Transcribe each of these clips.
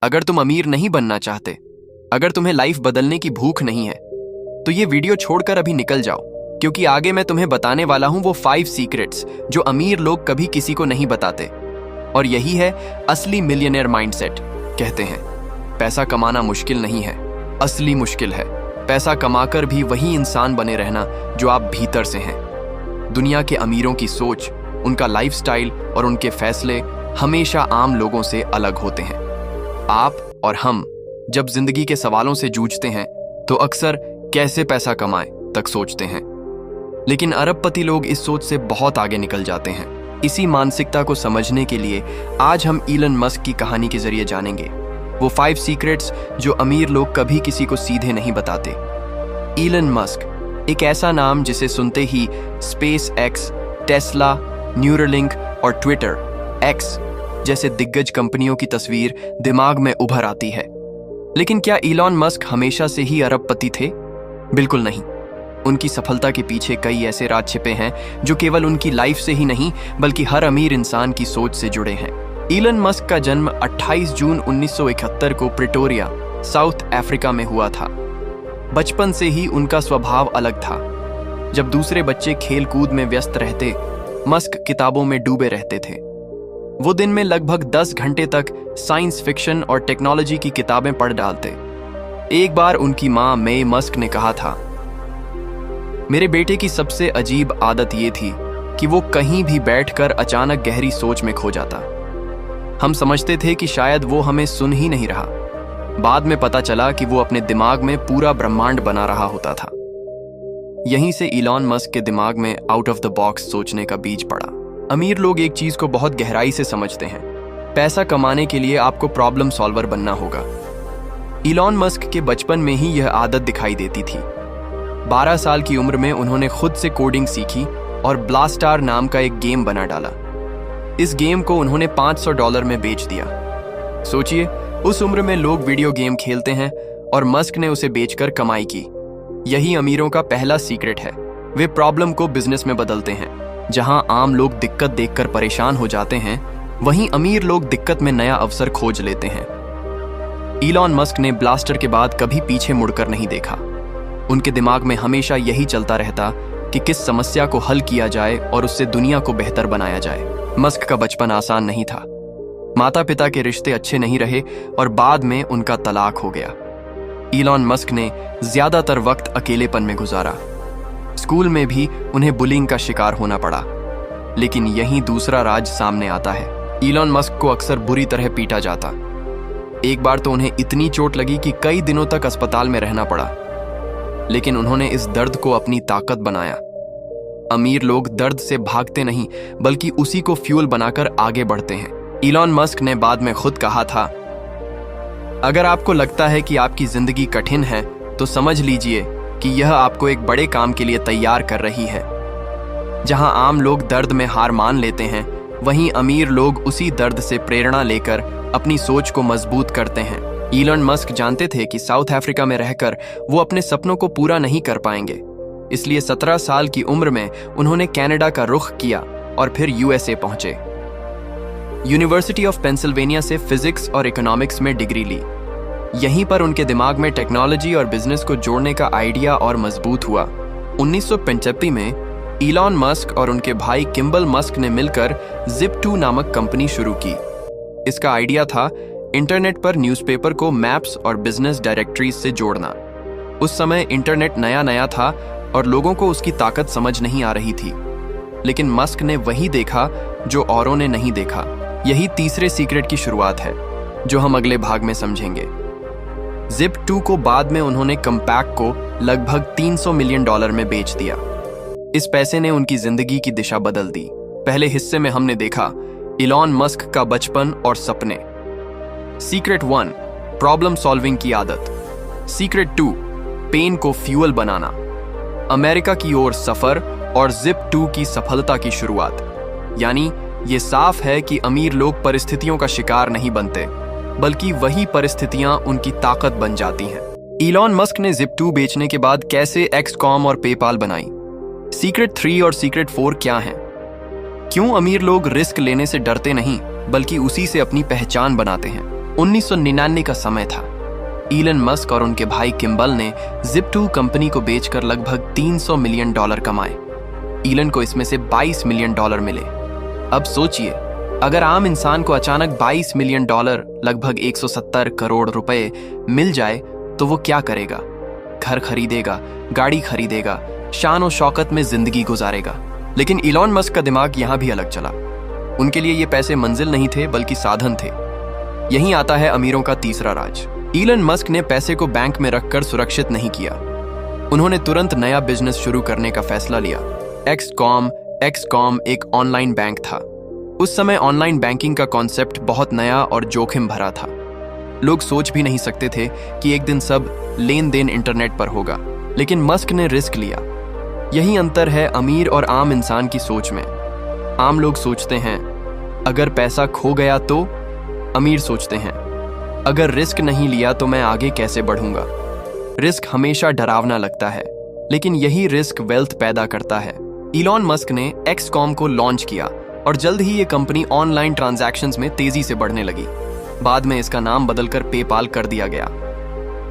अगर तुम अमीर नहीं बनना चाहते, अगर तुम्हें लाइफ बदलने की भूख नहीं है, तो ये वीडियो छोड़कर अभी निकल जाओ, क्योंकि आगे मैं तुम्हें बताने वाला हूं वो 5 सीक्रेट्स जो अमीर लोग कभी किसी को नहीं बताते। और यही है असली मिलियनेयर माइंडसेट। कहते हैं पैसा कमाना मुश्किल नहीं है, असली मुश्किल है पैसा कमाकर भी वही इंसान बने रहना जो आप भीतर से हैं। दुनिया के अमीरों की सोच, उनका लाइफस्टाइल और उनके फैसले हमेशा आम लोगों से अलग होते हैं। आप और हम जब जिंदगी के सवालों से जूझते हैं तो अक्सर कैसे पैसा कमाएं तक सोचते हैं, लेकिन अरबपति लोग इस सोच से बहुत आगे निकल जाते हैं। इसी मानसिकता को समझने के लिए आज हम इलन मस्क की कहानी के जरिए जानेंगे वो 5 सीक्रेट्स जो अमीर लोग कभी किसी को सीधे नहीं बताते। इलन मस्क एक ऐसा नाम जिसे सुनते ही स्पेस एक्स, टेस्ला, न्यूरलिंक और ट्विटर एक्स जैसे दिग्गज कंपनियों की तस्वीर दिमाग में उभर आती है। लेकिन क्या इलॉन मस्क हमेशा से ही अरबपति थे? बिल्कुल नहीं। उनकी सफलता के पीछे कई ऐसे राज छिपे हैं जो केवल उनकी लाइफ से ही नहीं बल्कि हर अमीर इंसान की सोच से जुड़े हैं। इलन मस्क का जन्म 28 जून 1971 को प्रिटोरिया, साउथ अफ्रीका में हुआ था। बचपन से ही उनका स्वभाव अलग था। जब दूसरे बच्चे खेल कूद में व्यस्त रहते, मस्क किताबों में डूबे रहते थे। वो दिन में लगभग 10 घंटे तक साइंस फिक्शन और टेक्नोलॉजी की किताबें पढ़ डालते। एक बार उनकी मां मे मस्क ने कहा था, मेरे बेटे की सबसे अजीब आदत ये थी कि वो कहीं भी बैठकर अचानक गहरी सोच में खो जाता। हम समझते थे कि शायद वो हमें सुन ही नहीं रहा। बाद में पता चला कि वो अपने दिमाग में पूरा ब्रह्मांड बना रहा होता था। यहीं से इलॉन मस्क के दिमाग में आउट ऑफ द बॉक्स सोचने का बीज पड़ा। अमीर लोग एक चीज को बहुत गहराई से समझते हैं, पैसा कमाने के लिए आपको प्रॉब्लम सॉल्वर बनना होगा। इलॉन मस्क के बचपन में ही यह आदत दिखाई देती थी। 12 साल की उम्र में उन्होंने खुद से कोडिंग सीखी और ब्लास्टार नाम का एक गेम बना डाला। इस गेम को उन्होंने $500 में बेच दिया। सोचिए, उस उम्र में लोग वीडियो गेम खेलते हैं और मस्क ने उसे बेचकर कमाई की। यही अमीरों का पहला सीक्रेट है। वे प्रॉब्लम को बिजनेस में बदलते हैं। जहां आम लोग दिक्कत देखकर परेशान हो जाते हैं, वहीं अमीर लोग दिक्कत में नया अवसर खोज लेते हैं। इलॉन मस्क ने ब्लास्टर के बाद कभी पीछे मुड़कर नहीं देखा। उनके दिमाग में हमेशा यही चलता रहता कि किस समस्या को हल किया जाए और उससे दुनिया को बेहतर बनाया जाए। मस्क का बचपन आसान नहीं था। माता पिता के रिश्ते अच्छे नहीं रहे और बाद में उनका तलाक हो गया। इलॉन मस्क ने ज्यादातर वक्त अकेलेपन में गुजारा। स्कूल में भी उन्हें बुलिंग का शिकार होना पड़ा। लेकिन यहीं दूसरा राज सामने आता है। इलॉन मस्क को अक्सर बुरी तरह पीटा जाता। एक बार तो उन्हें इतनी चोट लगी कि कई दिनों तक अस्पताल में रहना पड़ा। लेकिन उन्होंने इस दर्द को अपनी ताकत बनाया। अमीर लोग दर्द से भागते नहीं बल्कि उसी को फ्यूल बनाकर आगे बढ़ते हैं। इलॉन मस्क ने बाद में खुद कहा था, अगर आपको लगता है कि आपकी जिंदगी कठिन है तो समझ लीजिए कि यह आपको एक बड़े काम के लिए तैयार कर रही है। जहां आम लोग दर्द में हार मान लेते हैं, वहीं अमीर लोग उसी दर्द से प्रेरणा लेकर अपनी सोच को मजबूत करते हैं। इलॉन मस्क जानते थे कि साउथ अफ्रीका में रहकर वो अपने सपनों को पूरा नहीं कर पाएंगे। इसलिए 17 साल की उम्र में उन्होंने कनाडा का रुख किया और फिर यूएसए पहुंचे। यूनिवर्सिटी ऑफ पेंसिल्वेनिया से फिजिक्स और इकोनॉमिक्स में डिग्री ली। यहीं पर उनके दिमाग में टेक्नोलॉजी और बिजनेस को जोड़ने का आइडिया और मजबूत हुआ। 1975 में इलॉन मस्क और उनके भाई किम्बल मस्क ने मिलकर Zip2 नामक कंपनी शुरू की। इसका आइडिया था इंटरनेट पर न्यूज़पेपर को मैप्स और बिजनेस डायरेक्टरीज से जोड़ना। उस समय इंटरनेट नया था और लोगों को उसकी ताकत समझ नहीं आ रही थी। लेकिन मस्क ने वही देखा जो औरों ने नहीं देखा। यही तीसरे सीक्रेट की शुरुआत है जो हम अगले भाग में समझेंगे। Zip2 को बाद में उन्होंने कंपैक्ट को लगभग $300 मिलियन में बेच दिया। इस पैसे ने उनकी जिंदगी की दिशा बदल दी। पहले हिस्से में हमने देखा इलॉन मस्क का बचपन और सपने। सीक्रेट 1, प्रॉब्लम सॉल्विंग की आदत। सीक्रेट 2, पेन को फ्यूल बनाना। अमेरिका की ओर सफर और Zip2 की सफलता की शुरुआत। यानी ये साफ है कि अमीर लोग परिस्थितियों का शिकार नहीं बनते, बल्कि वही परिस्थितियां उनकी ताकत बन जाती हैं। इलॉन मस्क ने Zip2 बेचने के बाद कैसे XCOM और पेपाल बनाई। सीक्रेट 3 और सीक्रेट 4 क्या हैं? क्यों अमीर लोग रिस्क लेने से डरते नहीं बल्कि उसी से अपनी पहचान बनाते हैं? 1999 का समय था। ईलन मस्क और उनके भाई किम्बल ने Zip2 कंपनी को बेचकर लगभग $300 मिलियन कमाए। ईलन को इसमें से $22 मिलियन मिले। अब सोचिए, अगर आम इंसान को अचानक $22 मिलियन लगभग 170 करोड़ रुपए मिल जाए तो वो क्या करेगा? घर खरीदेगा, गाड़ी खरीदेगा, शान और शौकत में जिंदगी गुजारेगा। लेकिन इलॉन मस्क का दिमाग यहां भी अलग चला। उनके लिए ये पैसे मंजिल नहीं थे बल्कि साधन थे। यहीं आता है अमीरों का तीसरा राज। इलॉन मस्क ने पैसे को बैंक में रखकर सुरक्षित नहीं किया। उन्होंने तुरंत नया बिजनेस शुरू करने का फैसला लिया। एक्सकॉम एक ऑनलाइन बैंक था। उस समय ऑनलाइन बैंकिंग का कॉन्सेप्ट बहुत नया और जोखिम भरा था। लोग सोच भी नहीं सकते थे कि एक दिन सब लेन देन इंटरनेट पर होगा, लेकिन मस्क ने रिस्क लिया। यही अंतर है अमीर और आम इंसान की सोच में। आम लोग सोचते हैं अगर पैसा खो गया तो, अमीर सोचते हैं अगर रिस्क नहीं लिया तो मैं आगे कैसे बढ़ूंगा। रिस्क हमेशा डरावना लगता है, लेकिन यही रिस्क वेल्थ पैदा करता है। इलॉन मस्क ने एक्सकॉम को लॉन्च किया और जल्द ही ये कंपनी ऑनलाइन ट्रांजैक्शंस में तेजी से बढ़ने लगी। बाद में इसका नाम बदलकर पेपाल कर दिया गया।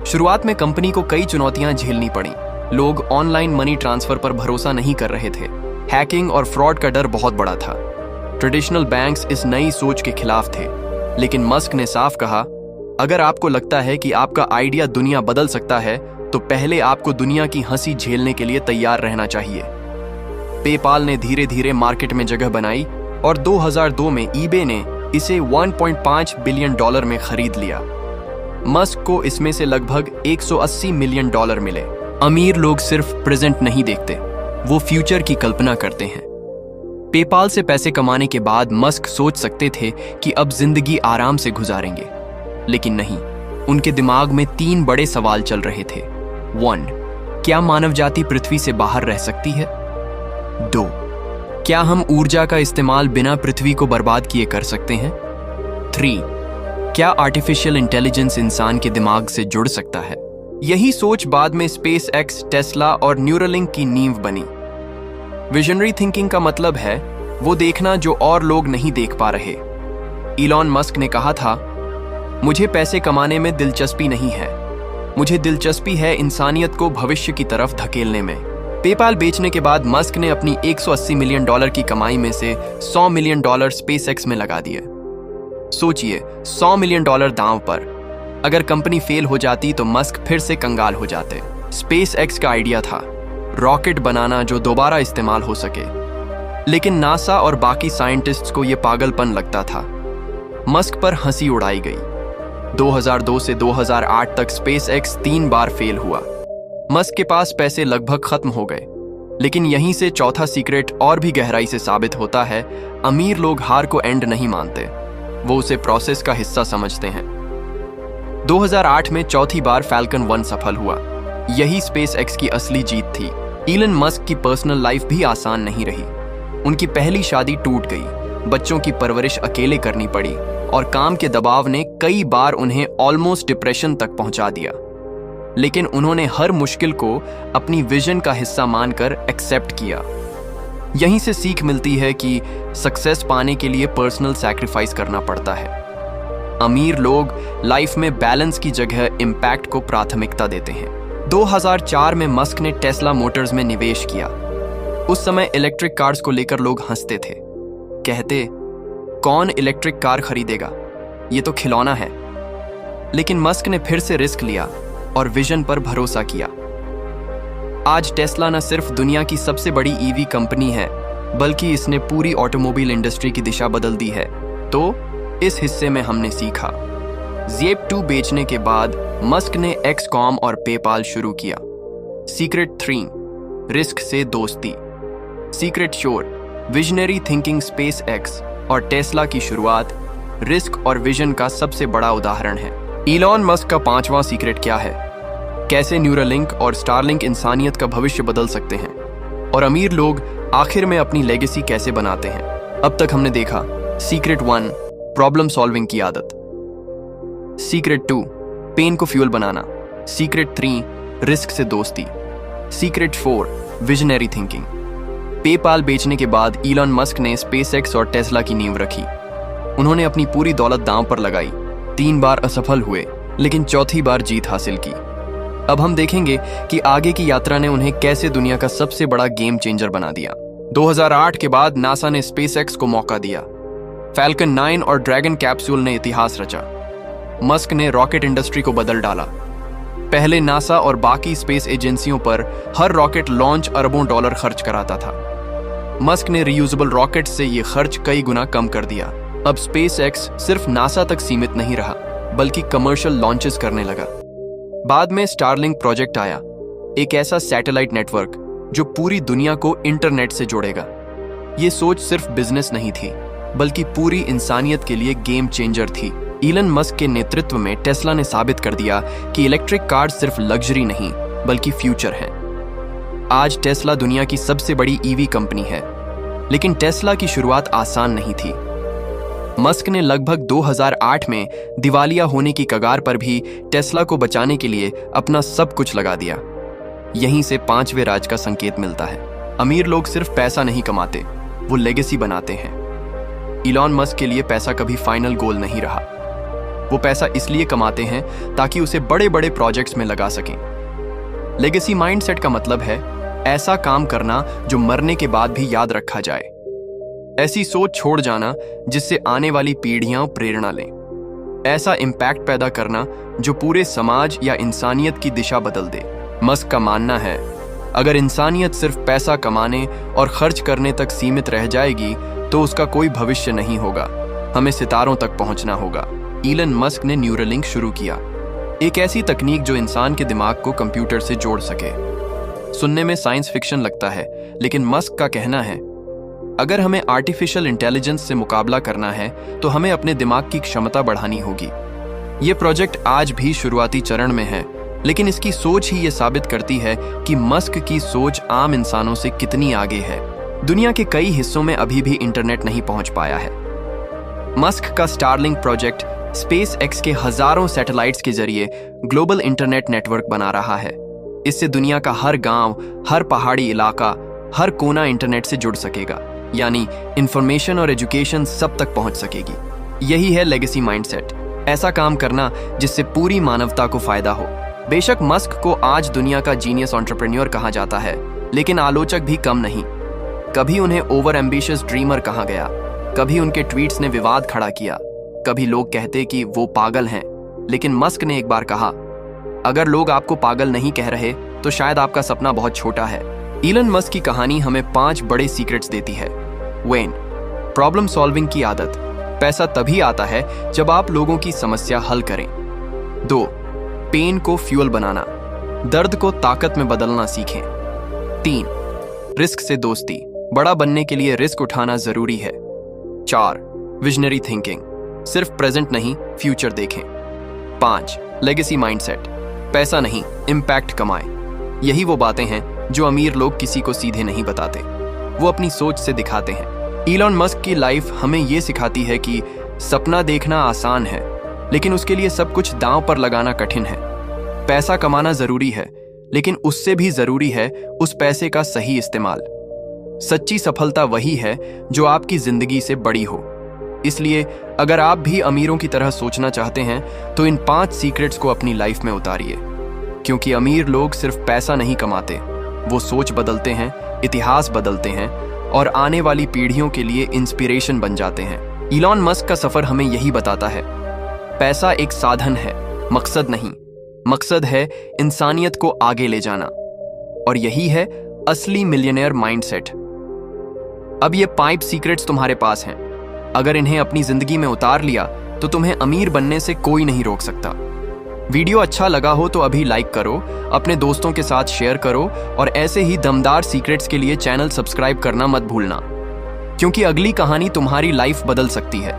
शुरुआत में कंपनी को कई चुनौतियां झेलनी पड़ी। लोग ऑनलाइन मनी ट्रांसफर पर भरोसा नहीं कर रहे थे। हैकिंग और फ्रॉड का डर बहुत बड़ा था। ट्रेडिशनल बैंक्स इस नई सोच के खिलाफ थे, लेकिन मस्क ने साफ कहा, अगर आपको लगता है कि आपका आइडिया दुनिया बदल सकता है तो पहले आपको दुनिया की हंसी झेलने के लिए तैयार रहना चाहिए। पेपाल ने धीरे धीरे मार्केट में जगह बनाई और 2002 में ईबे ने इसे $1.5 बिलियन में खरीद लिया। मस्क को इसमें से लगभग $180 मिलियन मिले। अमीर लोग सिर्फ प्रेजेंट नहीं देखते, वो फ्यूचर की कल्पना करते हैं। पेपाल से पैसे कमाने के बाद मस्क सोच सकते थे कि अब जिंदगी आराम से गुजारेंगे, लेकिन नहीं। उनके दिमाग में 3 बड़े सवाल चल रहे थे। 1. क्या मानव जाति पृथ्वी से बाहर रह सकती है? 2. क्या हम ऊर्जा का इस्तेमाल बिना पृथ्वी को बर्बाद किए कर सकते हैं? 3. क्या आर्टिफिशियल इंटेलिजेंस इंसान के दिमाग से जुड़ सकता है? यही सोच बाद में स्पेस एक्स, टेस्ला और न्यूरालिंक की नींव बनी। विजनरी थिंकिंग का मतलब है वो देखना जो और लोग नहीं देख पा रहे। इलॉन मस्क ने कहा था, मुझे पैसे कमाने में दिलचस्पी नहीं है, मुझे दिलचस्पी है इंसानियत को भविष्य की तरफ धकेलने में। पेपाल बेचने के बाद मस्क ने अपनी $180 मिलियन की कमाई में से $100 मिलियन स्पेसएक्स में लगा दिए। सोचिए, $100 मिलियन दांव पर। अगर कंपनी फेल हो जाती तो मस्क फिर से कंगाल हो जाते। स्पेसएक्स का आइडिया था रॉकेट बनाना जो दोबारा इस्तेमाल हो सके, लेकिन नासा और बाकी साइंटिस्ट्स को यह पागलपन लगता था। मस्क पर हंसी उड़ाई गई। 2002 से 2008 तक स्पेसएक्स 3 बार फेल हुआ। मस्क के पास पैसे लगभग खत्म हो गए, लेकिन यहीं से चौथा सीक्रेट और भी गहराई से साबित होता है। अमीर लोग हार को एंड नहीं मानते, वो उसे प्रोसेस का हिस्सा समझते हैं। 2008 में चौथी बार फैल्कन 1 सफल हुआ। यही स्पेसएक्स की असली जीत थी। इलन मस्क की पर्सनल लाइफ भी आसान नहीं रही। उनकी पहली शादी टूट गई, बच्चों की परवरिश अकेले करनी पड़ी और काम के दबाव ने कई बार उन्हें ऑलमोस्ट डिप्रेशन तक पहुंचा दिया। लेकिन उन्होंने हर मुश्किल को अपनी विजन का हिस्सा मानकर एक्सेप्ट किया। यहीं से सीख मिलती है कि सक्सेस पाने के लिए पर्सनल सैक्रिफाइस करना पड़ता है। अमीर लोग लाइफ में बैलेंस की जगह इम्पैक्ट को प्राथमिकता देते हैं। 2004 में मस्क ने टेस्ला मोटर्स में निवेश किया। उस समय इलेक्ट्रिक कार्स को लेकर लोग हंसते थे, कहते कौन इलेक्ट्रिक कार खरीदेगा, ये तो खिलौना है। लेकिन मस्क ने फिर से रिस्क लिया और विजन पर भरोसा किया। आज टेस्ला न सिर्फ दुनिया की सबसे बड़ी ईवी कंपनी है, बल्कि इसने पूरी ऑटोमोबाइल इंडस्ट्री की दिशा बदल दी है। तो इस हिस्से में हमने सीखा, Zip2 बेचने के बाद मस्क ने एक्सकॉम और पेपाल शुरू किया। सीक्रेट 3, रिस्क से दोस्ती। Secret sure, visionary thinking. SpaceX और टेस्ला की शुरुआत रिस्क और विजन का सबसे बड़ा उदाहरण है। इलॉन मस्क का 5वां सीक्रेट क्या है? कैसे न्यूरालिंक और स्टारलिंक इंसानियत का भविष्य बदल सकते हैं? और अमीर लोग आखिर में अपनी लेगेसी कैसे बनाते हैं? अब तक हमने देखा सीक्रेट 1, प्रॉब्लम सॉल्विंग की आदत। सीक्रेट 2, पेन को फ्यूल बनाना। सीक्रेट 3, रिस्क से दोस्ती। Secret 4, visionary thinking. पेपाल बेचने के बाद इलॉन मस्क ने स्पेसएक्स और टेस्ला की नींव रखी। उन्होंने अपनी पूरी दौलत दांव पर लगाई, 3 बार असफल हुए, लेकिन चौथी बार जीत हासिल की। अब हम देखेंगे कि आगे की यात्रा ने उन्हें कैसे दुनिया का सबसे बड़ा गेम चेंजर बना दिया। 2008 के बाद नासा ने स्पेसएक्स को मौका दिया। फैल्कन 9 और ड्रैगन कैप्सूल ने इतिहास रचा। मस्क ने रॉकेट इंडस्ट्री को बदल डाला। पहले नासा और बाकी स्पेस एजेंसियों पर हर रॉकेट लॉन्च अरबों डॉलर खर्च कराता था। मस्क ने रीयूजेबल रॉकेट से ये खर्च कई गुना कम कर दिया। अब स्पेसएक्स सिर्फ नासा तक सीमित नहीं रहा, बल्कि कमर्शियल लॉन्चेस करने लगा। बाद में स्टारलिंक प्रोजेक्ट आया, एक ऐसा सैटेलाइट नेटवर्क जो पूरी दुनिया को इंटरनेट से जोड़ेगा। ये सोच सिर्फ बिजनेस नहीं थी, बल्कि पूरी इंसानियत के लिए गेम चेंजर थी। इलन मस्क के नेतृत्व में टेस्ला ने साबित कर दिया कि इलेक्ट्रिक कार सिर्फ लग्जरी नहीं, बल्कि फ्यूचर है। आज टेस्ला दुनिया की सबसे बड़ी ईवी कंपनी है, लेकिन टेस्ला की शुरुआत आसान नहीं थी। मस्क ने लगभग 2008 में दिवालिया होने की कगार पर भी टेस्ला को बचाने के लिए अपना सब कुछ लगा दिया। यहीं से 5वें राज का संकेत मिलता है। अमीर लोग सिर्फ पैसा नहीं कमाते, वो लेगेसी बनाते हैं। इलॉन मस्क के लिए पैसा कभी फाइनल गोल नहीं रहा। वो पैसा इसलिए कमाते हैं ताकि उसे बड़े बड़े प्रोजेक्ट्स में लगा सकें। लेगेसी माइंडसेट का मतलब है ऐसा काम करना जो मरने के बाद भी याद रखा जाए। ऐसी सोच छोड़ जाना जिससे आने वाली पीढ़ियां प्रेरणा लें। ऐसा इम्पैक्ट पैदा करना जो पूरे समाज या इंसानियत की दिशा बदल दे। मस्क का मानना है, अगर इंसानियत सिर्फ पैसा कमाने और खर्च करने तक सीमित रह जाएगी तो उसका कोई भविष्य नहीं होगा। हमें सितारों तक पहुंचना होगा। इलन मस्क ने न्यूरलिंक शुरू किया, एक ऐसी तकनीक जो इंसान के दिमाग को कंप्यूटर से जोड़ सके। सुनने में साइंस फिक्शन लगता है, लेकिन मस्क का कहना है, अगर हमें आर्टिफिशियल इंटेलिजेंस से मुकाबला करना है तो हमें अपने दिमाग की क्षमता बढ़ानी होगी। ये प्रोजेक्ट आज भी शुरुआती चरण में है, लेकिन इसकी सोच ही ये साबित करती है कि मस्क की सोच आम इंसानों से कितनी आगे है। दुनिया के कई हिस्सों में अभी भी इंटरनेट नहीं पहुंच पाया है। मस्क का स्टारलिंक प्रोजेक्ट स्पेसएक्स के हजारों सैटेलाइट्स के जरिए ग्लोबल इंटरनेट नेटवर्क बना रहा है। इससे दुनिया का हर गांव, हर पहाड़ी इलाका, हर कोना इंटरनेट से जुड़ सकेगा, यानी इंफॉर्मेशन और एजुकेशन सब तक पहुंच सकेगी। यही है लेगेसी माइंडसेट, ऐसा काम करना जिससे पूरी मानवता को फायदा हो। बेशक मस्क को आज दुनिया का जीनियस एंटरप्रेन्योर कहा जाता है, लेकिन आलोचक भी कम नहीं। कभी उन्हें ओवर एम्बिशियस ड्रीमर कहा गया, कभी उनके ट्वीट्स ने विवाद खड़ा किया, कभी लोग कहते कि वो पागल हैं। लेकिन मस्क ने एक बार कहा, अगर लोग आपको पागल नहीं कह रहे तो शायद आपका सपना बहुत छोटा है। इलन मस्क की कहानी हमें 5 बड़े सीक्रेट्स देती है। वेन, प्रॉब्लम सॉल्विंग की आदत। पैसा तभी आता है जब आप लोगों की समस्या हल करें। 2, पेन को फ्यूल बनाना, दर्द को ताकत में बदलना सीखें। 3, रिस्क से दोस्ती, बड़ा बनने के लिए रिस्क उठाना जरूरी है। 4, विजनरी थिंकिंग, सिर्फ प्रेजेंट नहीं फ्यूचर देखें। 5, लेगेसी माइंडसेट, पैसा नहीं इम्पैक्ट कमाएं। यही वो बातें हैं जो अमीर लोग किसी को सीधे नहीं बताते, वो अपनी सोच से दिखाते हैं। इलॉन मस्क की लाइफ हमें ये सिखाती है कि सपना देखना आसान है, लेकिन उसके लिए सब कुछ दांव पर लगाना कठिन है। पैसा कमाना जरूरी है, लेकिन उससे भी जरूरी है उस पैसे का सही इस्तेमाल। सच्ची सफलता वही है जो आपकी जिंदगी से बड़ी हो। इसलिए अगर आप भी अमीरों की तरह सोचना चाहते हैं तो इन 5 सीक्रेट्स को अपनी लाइफ में उतारिए, क्योंकि अमीर लोग सिर्फ पैसा नहीं कमाते, वो सोच बदलते हैं, इतिहास बदलते हैं और आने वाली पीढ़ियों के लिए इंस्पिरेशन बन जाते हैं। इलॉन मस्क का सफर हमें यही बताता है, पैसा एक साधन है, मकसद नहीं। मकसद है इंसानियत को आगे ले जाना, और यही है असली मिलियनेयर माइंडसेट। अब ये 5 सीक्रेट्स तुम्हारे पास हैं। अगर इन्हें अपनी जिंदगी में उतार लिया तो तुम्हें अमीर बनने से कोई नहीं रोक सकता। वीडियो अच्छा लगा हो तो अभी लाइक करो, अपने दोस्तों के साथ शेयर करो और ऐसे ही दमदार सीक्रेट्स के लिए चैनल सब्सक्राइब करना मत भूलना, क्योंकि अगली कहानी तुम्हारी लाइफ बदल सकती है।